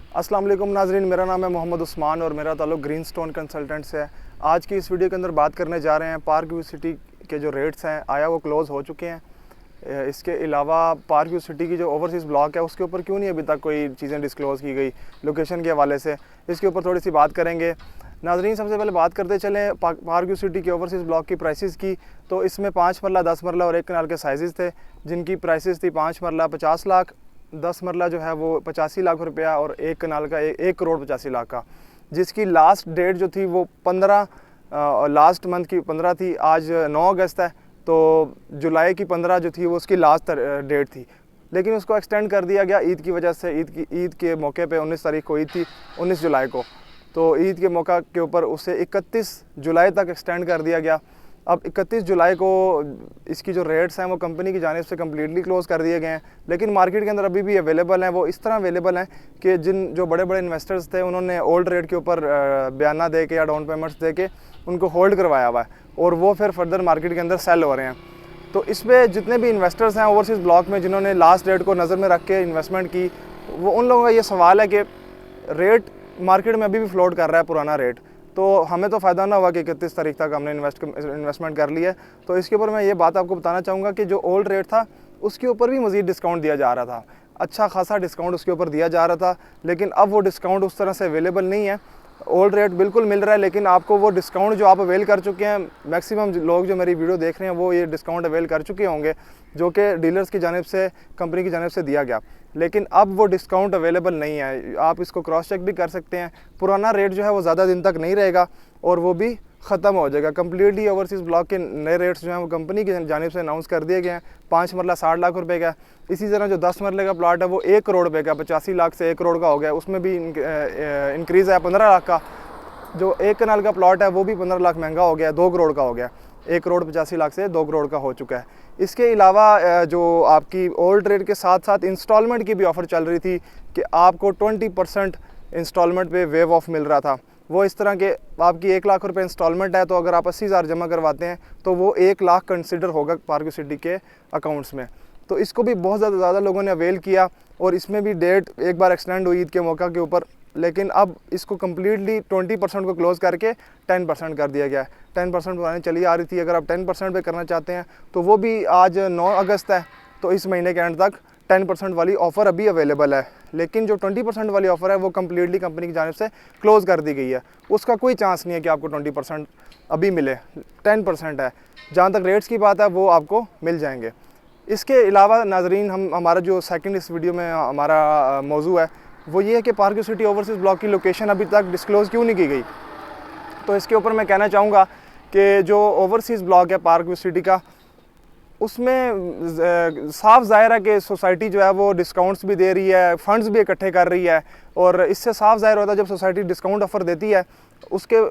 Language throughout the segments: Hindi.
अस्सलाम वालेकुम नाजरीन, मेरा नाम है मोहम्मद उस्मान और मेरा ताल्लुक़ ग्रीन स्टोन कंसल्टेंट से है। आज की इस वीडियो के अंदर बात करने जा रहे हैं पार्क व्यू सिटी के जो रेट्स हैं आया वो क्लोज़ हो चुके हैं। इसके अलावा पार्क व्यू सिटी की जो ओवरसीज़ ब्लॉक है उसके ऊपर क्यों नहीं अभी तक कोई चीज़ें डिस्क्लोज़ की गई लोकेशन के हवाले से, इसके ऊपर थोड़ी सी बात करेंगे। नाजरीन, सबसे पहले बात करते चलें पार्क व्यू सिटी के ओवरसीज़ ब्लॉक की प्राइसेस की। तो इसमें 5 मरला, 10 मरला और 1 कनाल के साइज़ थे, जिनकी प्राइसेस थी 5 मरला 50 लाख, 10 मरला जो है वो 85 लाख रुपया और 1 कनाल का 1 करोड़ 85 लाख का, जिसकी लास्ट डेट जो थी वो 15 लास्ट मंथ की 15 थी। आज 9 अगस्त है, तो जुलाई की 15 जो थी वो उसकी लास्ट डेट थी, लेकिन उसको एक्सटेंड कर दिया गया ईद की वजह से। ईद के मौके पे 19 तारीख को ईद थी, 19 जुलाई को, तो ईद के मौका के ऊपर उसे 31 जुलाई तक एक्सटेंड कर दिया गया। अब 31 जुलाई को इसकी जो रेट्स हैं वो कंपनी की जानिब से कम्प्लीटली क्लोज़ कर दिए गए हैं, लेकिन मार्केट के अंदर अभी भी अवेलेबल हैं। वो इस तरह अवेलेबल हैं कि जो बड़े बड़े इन्वेस्टर्स थे उन्होंने ओल्ड रेट के ऊपर बयाना दे के या डाउन पेमेंट्स दे के उनको होल्ड करवाया हुआ है और वो फिर फर्दर मार्केट के अंदर सेल हो रहे हैं। तो इसमें जितने भी इन्वेस्टर्स हैं ओवरसीज़ ब्लॉक में जिन्होंने लास्ट डेट को नज़र में रख के इन्वेस्टमेंट की, वो उन लोगों का ये सवाल है कि रेट मार्केट में अभी भी फ्लोट कर रहा है पुराना रेट, तो हमें तो फ़ायदा ना हुआ कि 31 तारीख तक हमने इन्वेस्टमेंट कर लिया है। तो इसके ऊपर मैं ये बात आपको बताना चाहूँगा कि जो ओल्ड रेट था उसके ऊपर भी मज़ीद डिस्काउंट दिया जा रहा था, अच्छा खासा डिस्काउंट उसके ऊपर दिया जा रहा था, लेकिन अब वो डिस्काउंट उस तरह से अवेलेबल नहीं है। ओल्ड रेट बिल्कुल मिल रहा है, लेकिन आपको वो डिस्काउंट जो आप अवेल कर चुके हैं, मैक्सिमम लोग जो मेरी वीडियो देख रहे हैं वो ये डिस्काउंट अवेल कर चुके होंगे जो कि डीलर्स की जानिब से, कंपनी की जानिब से दिया गया, लेकिन अब वो डिस्काउंट अवेलेबल नहीं है। आप इसको क्रॉस चेक भी कर सकते हैं। पुराना रेट जो है वो ज़्यादा दिन तक नहीं रहेगा और वो भी ख़त्म हो जाएगा कम्प्लीटली। ओवरसीज़ ब्लॉक के नए रेट्स जो हैं वो कंपनी की जानिब से अनाउंस कर दिए गए हैं। 5 मरला 60 लाख रुपए का, इसी तरह जो 10 मरले का प्लाट है वो 1 करोड़ रुपए का, 85 लाख से 1 करोड़ का हो गया, उसमें भी इंक्रीज़ है 15 लाख का। जो 1 कनाल का प्लॉट है वो भी 15 लाख महंगा हो गया, 2 करोड़ का हो गया, 1 करोड़ 85 लाख से 2 करोड़ का हो चुका है। इसके अलावा जो आपकी ओल्ड रेट के साथ साथ इंस्टॉलमेंट की भी ऑफ़र चल रही थी कि आपको 20% इंस्टॉलमेंट पे वेव ऑफ मिल रहा था। वो इस तरह के आपकी 1 लाख रुपए इंस्टॉलमेंट है, तो अगर आप 80,000 जमा करवाते हैं तो वो 1 लाख कंसिडर होगा पार्क व्यू सिटी के अकाउंट्स में। तो इसको भी बहुत ज़्यादा लोगों ने अवेल किया और इसमें भी डेट एक बार एक्सटेंड हुई ईद के मौका के ऊपर, लेकिन अब इसको कम्प्लीटली 20% को क्लोज़ करके 10% कर दिया गया है। 10% पुरानी चली आ रही थी, अगर आप 10% पे करना चाहते हैं तो वो भी आज 9 अगस्त है, तो इस महीने के एंड तक 10% वाली ऑफ़र अभी अवेलेबल है, लेकिन जो 20% वाली ऑफ़र है वो कम्प्लीटली कंपनी की जानिब से क्लोज़ कर दी गई है। उसका कोई चांस नहीं है कि आपको 20% अभी मिले, 10% है। जहाँ तक रेट्स की बात है वो आपको मिल जाएंगे। इसके अलावा नाजरीन, हमारा जो सेकंड इस वीडियो में हमारा मौजू है वो ये है कि park view city overseas block की लोकेशन अभी तक डिस्क्लोज़ क्यों नहीं की गई। तो इसके ऊपर मैं कहना चाहूँगा कि जो ओवरसीज़ ब्लॉक है पार्क व्यू सिटी का, उसमें साफ ज़ाहिर है कि सोसाइटी जो है वो डिस्काउंट्स भी दे रही है, फ़ंड्स भी इकट्ठे कर रही है, और इससे साफ ज़ाहिर होता है जब सोसाइटी डिस्काउंट ऑफ़र देती है उसके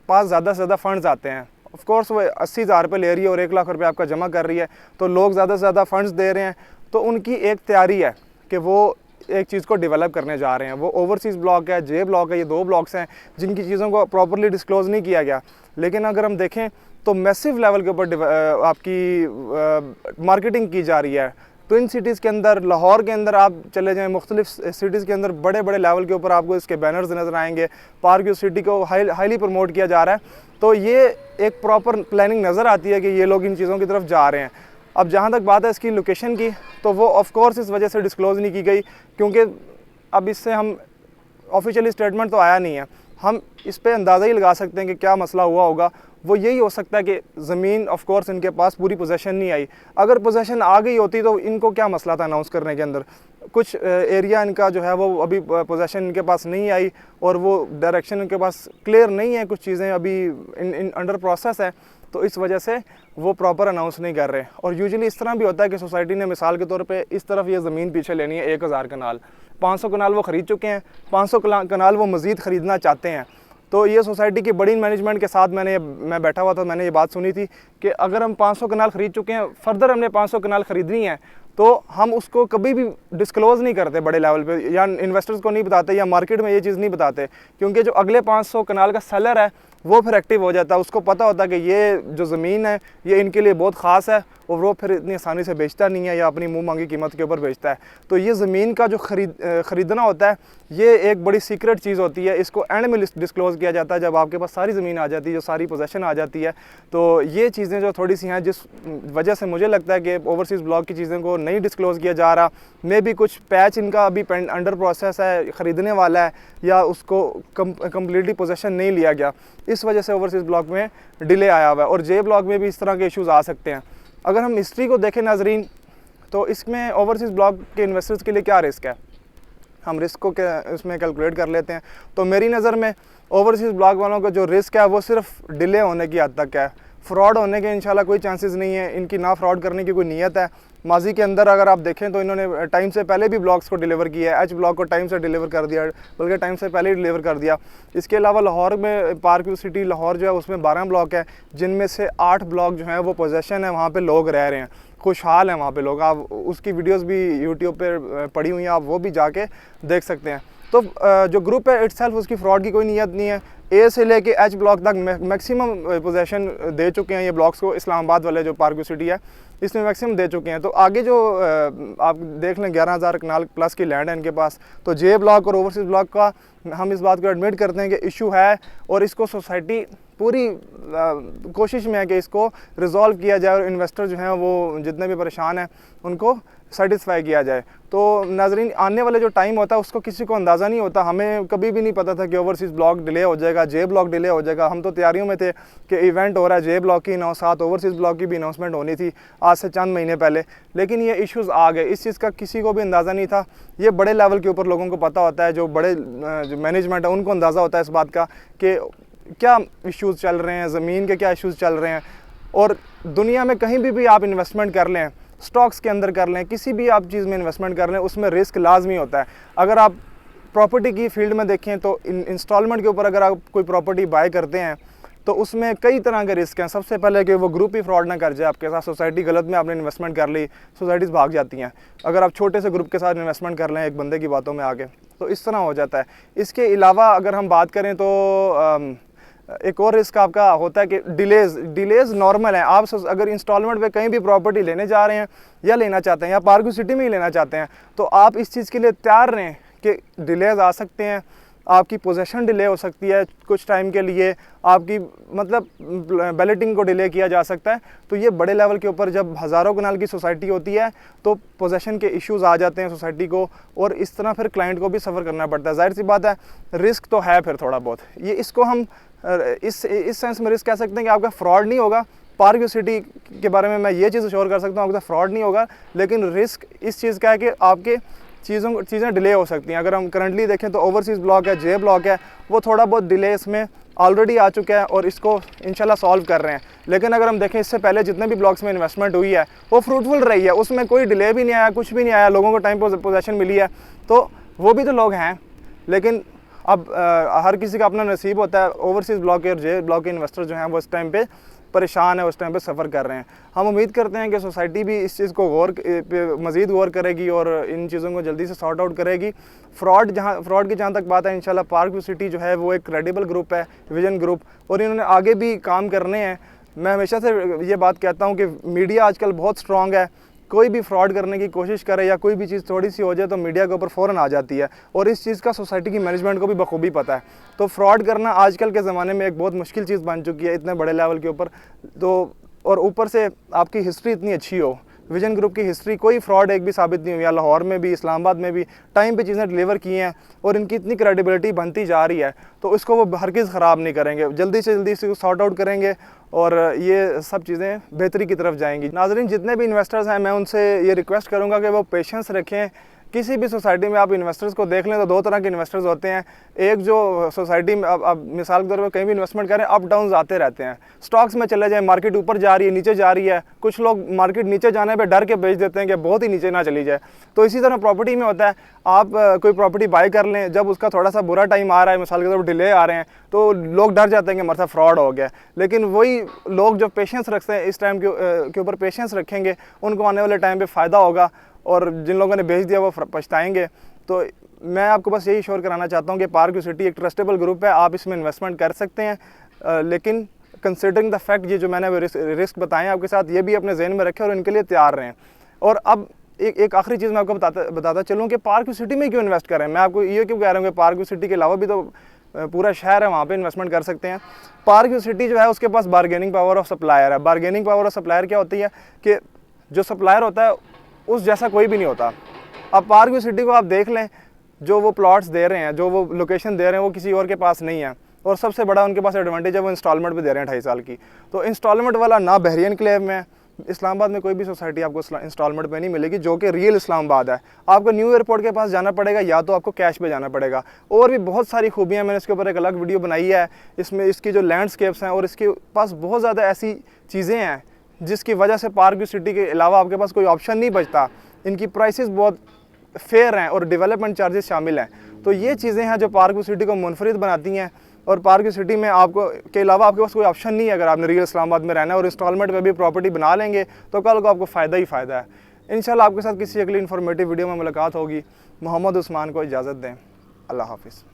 पास ज़्यादा से ज़्यादा फ़ंड्स आते हैं। ऑफ कोर्स वो 80,000 रुपये ले रही है और 1 लाख रुपये आपका जमा कर रही है, तो लोग ज़्यादा से ज़्यादा फ़ंड्स दे रहे हैं, तो उनकी एक तैयारी है कि वो एक चीज़ को डेवलप करने जा रहे हैं। वो ओवरसीज़ ब्लॉक है, जे ब्लॉक है, ये 2 ब्लॉक्स हैं जिनकी चीज़ों को प्रॉपर्ली डिस्क्लोज़ नहीं किया गया। लेकिन अगर हम देखें तो मैसिव लेवल के ऊपर आपकी मार्केटिंग की जा रही है। ट्विन सिटीज़ के अंदर, लाहौर के अंदर आप चले जाएँ, मुख्तलिफ सिटीज़ के अंदर बड़े बड़े लेवल के ऊपर आपको इसके बैनर्स नज़र आएंगे। पार्क व्यू सिटी को हाईली प्रमोट किया जा रहा है, तो ये एक प्रॉपर प्लानिंग नज़र आती है कि ये लोग इन चीज़ों की तरफ जा रहे हैं। अब जहाँ तक बात है इसकी लोकेशन की, तो वो ऑफ कोर्स इस वजह से डिस्क्लोज़ नहीं की गई क्योंकि अब इससे हम ऑफिशियली स्टेटमेंट तो आया नहीं है। हम इस पे अंदाज़ा ही लगा सकते हैं कि क्या मसला हुआ होगा। वो यही हो सकता है कि ज़मीन ऑफ कोर्स इनके पास पूरी पोजेशन नहीं आई। अगर पोजेशन आ गई होती तो इनको क्या मसला था अनाउंस करने के अंदर। कुछ एरिया इनका जो है वो अभी पोजेशन इनके पास नहीं आई और वो डायरेक्शन इनके पास क्लियर नहीं है, कुछ चीज़ें अभी अंडर प्रोसेस है, तो इस वजह से वो प्रॉपर अनाउंस नहीं कर रहे। और यूजुअली इस तरह भी होता है कि सोसाइटी ने मिसाल के तौर पे इस तरफ ये ज़मीन पीछे लेनी है 1000 कनाल, 500 कनाल वो ख़रीद चुके हैं, 500 कनाल वो मज़ीद ख़रीदना चाहते हैं। तो ये सोसाइटी की बड़ी मैनेजमेंट के साथ मैं बैठा हुआ था, मैंने ये बात सुनी थी कि अगर हम 500 कनाल ख़रीद चुके हैं, फर्दर हमने 500 कनाल ख़रीदनी है, तो हम उसको कभी भी डिस्क्लोज़ नहीं करते बड़े लेवल पे, या इन्वेस्टर्स को नहीं बताते या मार्केट में ये चीज़ नहीं बताते, क्योंकि जो अगले 500 कनाल का सेलर है वो फिर एक्टिव हो जाता है। उसको पता होता है कि ये जो ज़मीन है ये इनके लिए बहुत ख़ास है, और वो फिर इतनी आसानी से बेचता नहीं है या अपनी मुंह मांगी कीमत के ऊपर बेचता है। तो ये ज़मीन का जो ख़रीदना होता है ये एक बड़ी सीक्रेट चीज़ होती है। इसको एंड में डिस्क्लोज़ किया जाता है जब आपके पास सारी ज़मीन आ जाती है, जो सारी पोजेसन आ जाती है। तो ये चीज़ें जो थोड़ी सी हैं, जिस वजह से मुझे लगता है कि ओवरसीज़ ब्लॉक की चीज़ों को नहीं डिस्क्लोज़ किया जा रहा। मे भी कुछ पैच इनका अभी अंडर प्रोसेस है, ख़रीदने वाला है, या उसको कम्प्लीटली पोजेसन नहीं लिया गया, इस वजह से ओवरसीज़ ब्लॉक में डिले आया हुआ है। और जे ब्लॉक में भी इस तरह के इश्यूज़ आ सकते हैं। अगर हम हिस्ट्री को देखें नाजरीन, तो इसमें ओवरसीज़ ब्लॉक के इन्वेस्टर्स के लिए क्या रिस्क है, हम रिस्क को इसमें कैलकुलेट कर लेते हैं। तो मेरी नज़र में ओवरसीज़ ब्लॉक वालों का जो रिस्क है वो सिर्फ डिले होने की हद तक है। फ्रॉड होने के इंशाल्लाह कोई चांसेस नहीं है, इनकी ना फ्रॉड करने की कोई नीयत है। माजी के अंदर अगर आप देखें तो इन्होंने टाइम से पहले भी ब्लॉक्स को डिलीवर किया है, एच ब्लॉक को टाइम से डिलीवर कर दिया, बल्कि टाइम से पहले ही डिलीवर कर दिया। इसके अलावा लाहौर में पार्क व्यू सिटी लाहौर जो है उसमें 12 ब्लॉक है, जिनमें से 8 ब्लॉक जो हैं वो पोजेसन है, वहाँ पे लोग रह रहे हैं, खुशहाल हैं वहाँ पे लोग। आप उसकी वीडियोस भी यूट्यूब पे पड़ी हुई हैं, आप वो भी जाके देख सकते हैं। तो जो ग्रुप है इट्सेल्फ उसकी फ्रॉड की कोई नीयत नहीं है। ए से लेके एच ब्लॉक तक मैक्सिमम पोजेसन दे चुके हैं ये ब्लॉक्स को। इस्लामाबाद वाले जो पार्क व्यू सिटी है इसमें मैक्सिमम दे चुके हैं। तो आगे जो आप देख लें 11,000 कनाल प्लस की लैंड है इनके पास। तो जे ब्लॉक और ओवरसीज़ ब्लॉक का हम इस बात को एडमिट करते हैं कि इशू है, और इसको सोसाइटी पूरी कोशिश में है कि इसको रिज़ॉल्व किया जाए और इन्वेस्टर जो हैं वो जितने भी परेशान हैं उनको सेटिस्फाई किया जाए। तो नाजरीन, आने वाले जो टाइम होता है उसको किसी को अंदाज़ा नहीं होता। हमें कभी भी नहीं पता था कि ओवरसीज़ ब्लॉक डिले हो जाएगा, जे ब्लॉक डिले हो जाएगा। हम तो तैयारियों में थे कि इवेंट हो रहा है, जे ब्लॉक की साथ ओवरसीज़ ब्लॉक की भी अनाउंसमेंट होनी थी आज से चंद महीने पहले, लेकिन ये इश्यूज़ आ गए। इस चीज़ का किसी को भी अंदाज़ा नहीं था। ये बड़े लेवल के ऊपर लोगों को पता होता है, जो बड़े जो मैनेजमेंट है उनको अंदाज़ा होता है इस बात का कि क्या इश्यूज़ चल रहे हैं, ज़मीन के क्या इश्यूज़ चल रहे हैं। और दुनिया में कहीं भी आप इन्वेस्टमेंट कर लें, स्टॉक्स के अंदर कर लें, किसी भी आप चीज़ में इन्वेस्टमेंट कर लें, उसमें रिस्क लाजमी होता है। अगर आप प्रॉपर्टी की फील्ड में देखें तो इंस्टॉलमेंट के ऊपर अगर आप कोई प्रॉपर्टी बाय करते हैं तो उसमें कई तरह के रिस्क हैं। सबसे पहले कि वो ग्रुप ही फ्रॉड ना कर जाए आपके साथ, सोसाइटी गलत में आपने इन्वेस्टमेंट कर ली, सोसाइटीज़ भाग जाती हैं अगर आप छोटे से ग्रुप के साथ इन्वेस्टमेंट कर लें एक बंदे की बातों में आके, तो इस तरह हो जाता है। इसके अलावा अगर हम बात करें तो एक और रिस्क आपका होता है कि डिलेज़ नॉर्मल है। आप अगर इंस्टॉलमेंट पे कहीं भी प्रॉपर्टी लेने जा रहे हैं या लेना चाहते हैं या पार्क व्यू सिटी में ही लेना चाहते हैं, तो आप इस चीज़ के लिए तैयार रहें कि डिलेज़ आ सकते हैं, आपकी पोजेसन डिले हो सकती है, कुछ टाइम के लिए आपकी मतलब बैलेटिंग को डिले किया जा सकता है। तो ये बड़े लेवल के ऊपर जब हज़ारों कनाल की सोसाइटी होती है तो पोजेसन के इश्यूज़ आ जाते हैं सोसाइटी को, और इस तरह फिर क्लाइंट को भी सफ़र करना पड़ता है। जाहिर सी बात है रिस्क तो है फिर थोड़ा बहुत। ये इसको हम इस सेंस में रिस्क कह सकते हैं कि आपका फ्रॉड नहीं होगा। पार्क व्यू सिटी के बारे में मैं ये चीज़ श्योर कर सकता हूँ, आपका फ्रॉड नहीं होगा, लेकिन रिस्क इस चीज़ का है कि आपके चीज़ें डिले हो सकती हैं। अगर हम करंटली देखें तो ओवरसीज़ ब्लॉक है, जे ब्लॉक है, वो थोड़ा बहुत डिले इसमें ऑलरेडी आ चुका है और इसको इंशाल्लाह सॉल्व कर रहे हैं। लेकिन अगर हम देखें इससे पहले जितने भी ब्लॉक्स में इन्वेस्टमेंट हुई है वो फ्रूटफुल रही है, उसमें कोई डिले भी नहीं आया, कुछ भी नहीं आया, लोगों को टाइम पोजेसन मिली है। तो वो भी तो लोग हैं, लेकिन अब हर किसी का अपना नसीब होता है। ओवरसीज़ ब्लॉक और जे ब्लॉक के इन्वेस्टर जो हैं वो इस टाइम पे परेशान है, उस टाइम पे सफ़र कर रहे हैं। हम उम्मीद करते हैं कि सोसाइटी भी इस चीज़ को मज़ीद गौर करेगी और इन चीज़ों को जल्दी से सॉर्ट आउट करेगी। फ्रॉड की जहाँ तक बात है, इंशाल्लाह पार्क व्यू सिटी जो है वो एक क्रेडिबल ग्रुप है, विजन ग्रुप, और इन्होंने आगे भी काम करने हैं। मैं हमेशा से ये बात कहता हूँ कि मीडिया आजकल बहुत स्ट्रॉन्ग है, कोई भी फ्रॉड करने की कोशिश करे या कोई भी चीज़ थोड़ी सी हो जाए तो मीडिया के ऊपर फ़ौरन आ जाती है, और इस चीज़ का सोसाइटी की मैनेजमेंट को भी बखूबी पता है। तो फ्रॉड करना आजकल के ज़माने में एक बहुत मुश्किल चीज़ बन चुकी है इतने बड़े लेवल के ऊपर। तो और ऊपर से आपकी हिस्ट्री इतनी अच्छी हो, विजन ग्रुप की हिस्ट्री, कोई फ्रॉड एक भी साबित नहीं हुई। लाहौर में भी, इस्लामाबाद में भी टाइम पे चीज़ें डिलीवर की हैं और इनकी इतनी क्रेडिबिलिटी बनती जा रही है, तो इसको वो हरगिज़ ख़राब नहीं करेंगे, जल्दी से जल्दी इसको सॉर्ट आउट करेंगे और ये सब चीज़ें बेहतरी की तरफ जाएंगी। नाज़रीन, जितने भी इन्वेस्टर्स हैं मैं उनसे ये रिक्वेस्ट करूँगा कि वो पेशेंस रखें। किसी भी सोसाइटी में आप इन्वेस्टर्स को देख लें तो दो तरह के इन्वेस्टर्स होते हैं। एक जो सोसाइटी में अब मिसाल के तौर पर कहीं भी इन्वेस्टमेंट करें, अप डाउन आते रहते हैं। स्टॉक्स में चले जाएं, मार्केट ऊपर जा रही है, नीचे जा रही है, कुछ लोग मार्केट नीचे जाने पे डर के बेच देते हैं कि बहुत ही नीचे ना चली जाए। तो इसी तरह प्रॉपर्टी में होता है, आप कोई प्रॉपर्टी बाय कर लें, जब उसका थोड़ा सा बुरा टाइम आ रहा है, मिसाल के तौर पर डिले आ रहे हैं, तो लोग डर जाते हैं कि हमारे साथ फ्रॉड हो गया। लेकिन वही लोग जो पेशेंस रखते हैं, इस टाइम के ऊपर पेशेंस रखेंगे, उनको आने वाले टाइम पर फ़ायदा होगा, और जिन लोगों ने बेच दिया वो पछताएंगे। तो मैं आपको बस यही श्योर कराना चाहता हूँ कि पार्क व्यू सिटी एक ट्रस्टेबल ग्रुप है, आप इसमें इन्वेस्टमेंट कर सकते हैं। लेकिन कंसिडरिंग द फैक्ट ये जो मैंने रिस्क बताए हैं आपके साथ, ये भी अपने जहन में रखें और इनके लिए तैयार रहें। और अब एक आखिरी चीज़ मैं आपको बताता चलूँ कि पार्क व्यू सिटी में क्यों इन्वेस्ट करें। मैं आपको ये क्यों कह रहा हूँ कि पार्क व्यू सिटी के अलावा भी तो पूरा शहर है, वहाँ पे इन्वेस्टमेंट कर सकते हैं। पार्क व्यू सिटी जो है उसके पास बारगेनिंग पावर ऑफ सप्लायर है। बारगेनिंग पावर ऑफ सप्लायर क्या होती है कि जो सप्लायर होता है उस जैसा कोई भी नहीं होता। अब पार्क व्यू सिटी को आप देख लें, जो वो प्लॉट्स दे रहे हैं, जो वो लोकेशन दे रहे हैं, वो किसी और के पास नहीं है। और सबसे बड़ा उनके पास एडवांटेज है, वो इंस्टॉलमेंट पे दे रहे हैं 2.5 साल की। तो इंस्टॉलमेंट वाला ना बहरिया एनक्लेव में, इस्लामाबाद में कोई भी सोसाइटी आपको इंस्टॉलमेंट पे नहीं मिलेगी जो कि रियल इस्लामाबाद है। आपको न्यू एयरपोर्ट के पास जाना पड़ेगा या तो आपको कैश पे जाना पड़ेगा। और भी बहुत सारी खूबियाँ, मैंने इसके ऊपर एक अलग वीडियो बनाई है। इसमें इसकी जो लैंडस्केप्स हैं और इसके पास बहुत ज़्यादा ऐसी चीज़ें हैं जिसकी वजह से पार्क व्यू सिटी के अलावा आपके पास कोई ऑप्शन नहीं बचता। इनकी प्राइसेस बहुत फेयर हैं और डेवलपमेंट चार्जेस शामिल हैं। तो ये चीज़ें हैं जो पार्क व्यू सिटी को मुनफरिद बनाती हैं। और पार्क व्यू सिटी में आपको के अलावा आपके पास कोई ऑप्शन नहीं है। अगर आपने रियल इस्लामाबाद में रहना है और इंस्टॉलमेंट पे भी प्रॉपर्टी बना लेंगे तो कल को आपको फ़ायदा ही फ़ायदा है। इंशाल्लाह आपके साथ किसी अगली इन्फॉर्मेटिव वीडियो में मुलाकात होगी। मोहम्मद उस्मान को इजाज़त दें। अल्लाह हाफिज़।